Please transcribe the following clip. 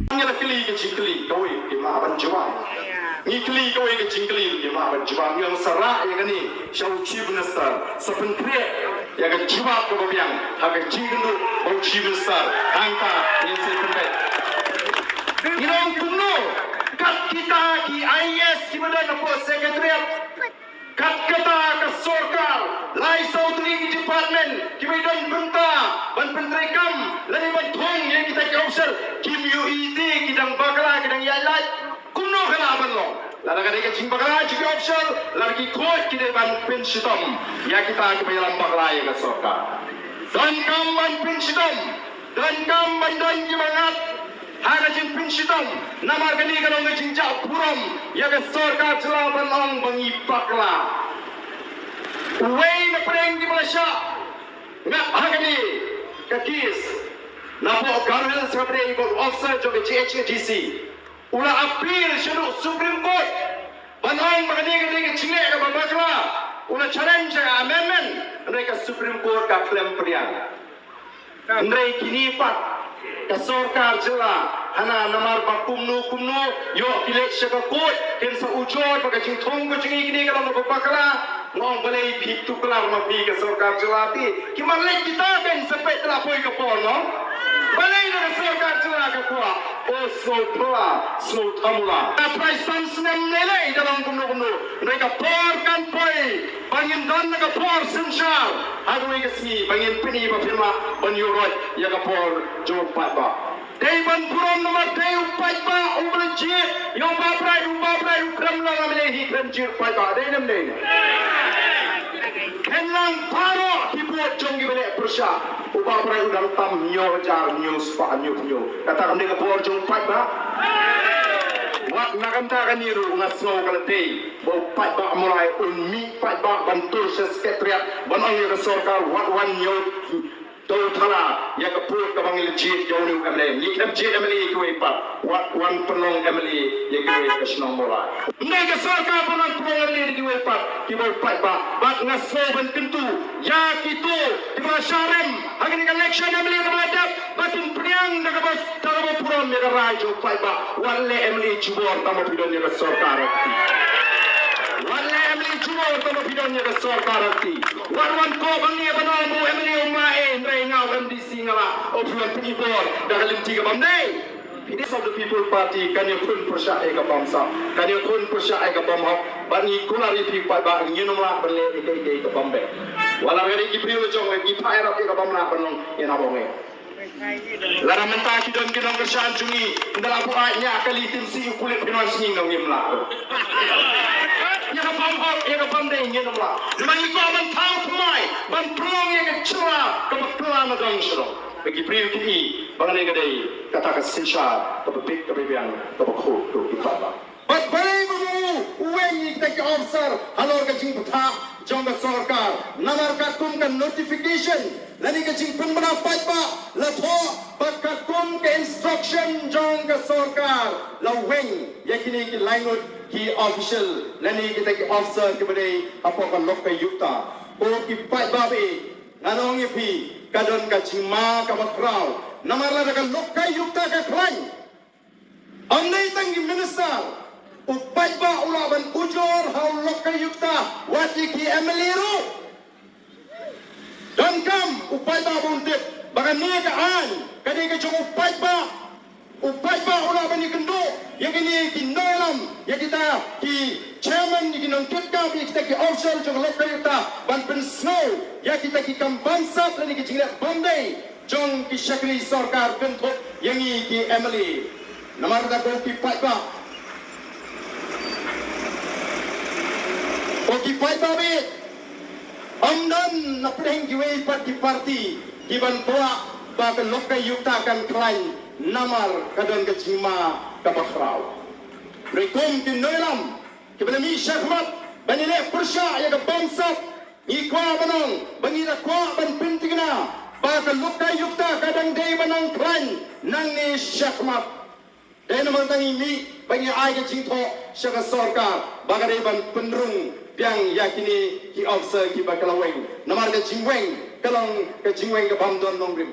Ngela keli ke jingkeli kau ke maban jawab. Ni keli kau ke jingkeli ke maban jawab yang serak yang ni syau chief minister sepenuhnya yang jawab ke bagian haga jingkelu bau chief minister angka yang sepenuhnya. Ini kuno kat kita ki IS ki badan apa sekretariat kat kita ke sorkar lai sautri ki department ki badan benta ban pentrikam lani ban thong yang kita ke officer kim UET ki dang bakala ki dang yalai kuno kala ban lo lada ka ke jing bakala ki officer lagi court ki ban pensitom ya kita ki bayalan bakala ya ke sorkar dan kam ban pensitom dan kam ban dan ki mangat haga jin pinsitom namar gani kalong ga jin ja puram ya ga sarkar jelaban ong bangi pakla wei na preng di malaysia ngap haga ni kakis napo garwel sabre ibo officer jo ga GHDC ula appeal shuru supreme court banong magani gani ga chingle ga babakla ula challenge ga amendment mereka supreme court ka claim priang ndrei kini pak Kesorkar jela hana namar bakumnu yo kilek shaka kot ken sa ujor baka jing thong ko jing igni kala no bakala ngong balai phik tu kala ma pi kesorkar jela ti ki marle kita ben sampai tela poi ka por no balai na kesorkar jela ka ko o so thamula aprai sansnem nele dalam kumnu mereka por kan poi bangin don na ka por senshar adu ke smi bangin pini ba firma ban yorot ya ka por jo pa Dei ban puram nomor dei upai ba umberjit yo babrai ukram la ngamle hi kramjir pai ba dei nam dei kenlang paro hibuat jong gibele persya ubabrai udang tam nyo jar nyo spa nyo kata kam dei bor jong pai ba wat nakam ta kaniru ngasno kala dei bo pai ba mulai unmi pai ba bantur sekretariat ban ang sorkar wat wan nyo Tol thala ya ka pur ka bangil jit jawni kamle ni kam jit amli ko ipat wat wan penong amli ya ko ka snong mola ngai ka sarka panan penong amli di ipat ki bo pat ba bat ngaso ban kentu ya kitu di ba sharem hagini ka election amli ka badap batin priang na ka bas tarabo puron ya ka rajo pat ba walle amli jubor tamo pidon ya ka sarkar walle amli jubor tamo pidon ya ka sarkar ti wan ko bangi banal mo amli umae ngau MDC ngala opuan pengibor dalam tiga bamdai Peace of the People Party kan yang kun persya eka bangsa kan yang kun persya eka bamhok bani kulari pi pa ba nginumla bele eke eka bambe wala ngari ki priyo jong ki paira eka bamna banong ena bonge lara menta ki don kersan jungi ndala bu anya kali tim si kulit pinon sing ngam ngimla ya ka bamhok eka bamde nginumla dimangi ko ban tau kumai ban prong eka chura kebetulan dong sro bagi priyo kini bangai gadai kata ka sinsha to big to biang to ko to ipaba but balai mu when you take officer halor ka jing putha jong ka sarkar namar ka kum ka notification lani ka jing pun bana pai ba la tho bat ka kum ka instruction jong ka sarkar la weng yakini ki language ki official lani kita ki officer ki badai apa ka lok ka yukta o ki pai ba be nganong ipi kadon ka chima ka makrau namara ka lokai yukta ka klan amnai tangi minister upai ba ulaban ujor hau lokai yukta wati ki emeliru dan kam upai ba buntit bagan ni ka an kadi ka chung upai ba ulaban ikendo yang ini ki nolam yang kita ki chairman ni kinong kitka bi kita ki official chung lokai yukta ban pen snow ya kita ki kambansat lani ki jingla bondai jong ki shakri sarkar bentuk yang ini ki Emily namar da ko ki pai ba o ki pai ba be amdan na pleng ki wei pat ki parti ki ban tua ba ka lokai yukta kan klain namar kadon ka jima ka bakrau rekom ki noilam ki belami shakmat banile persya ya ka bansat ikwa banong bangira kwa ban pintigna baka lukai yukta kadang day banang klan nang ni shakmat day naman tangi mi bangi ay ka jingto siya ka sarkar baka day ban penrung piang yakini ki officer ki bakalaweng namar ka jingweng kalong ka jingweng ka bamdon nongrim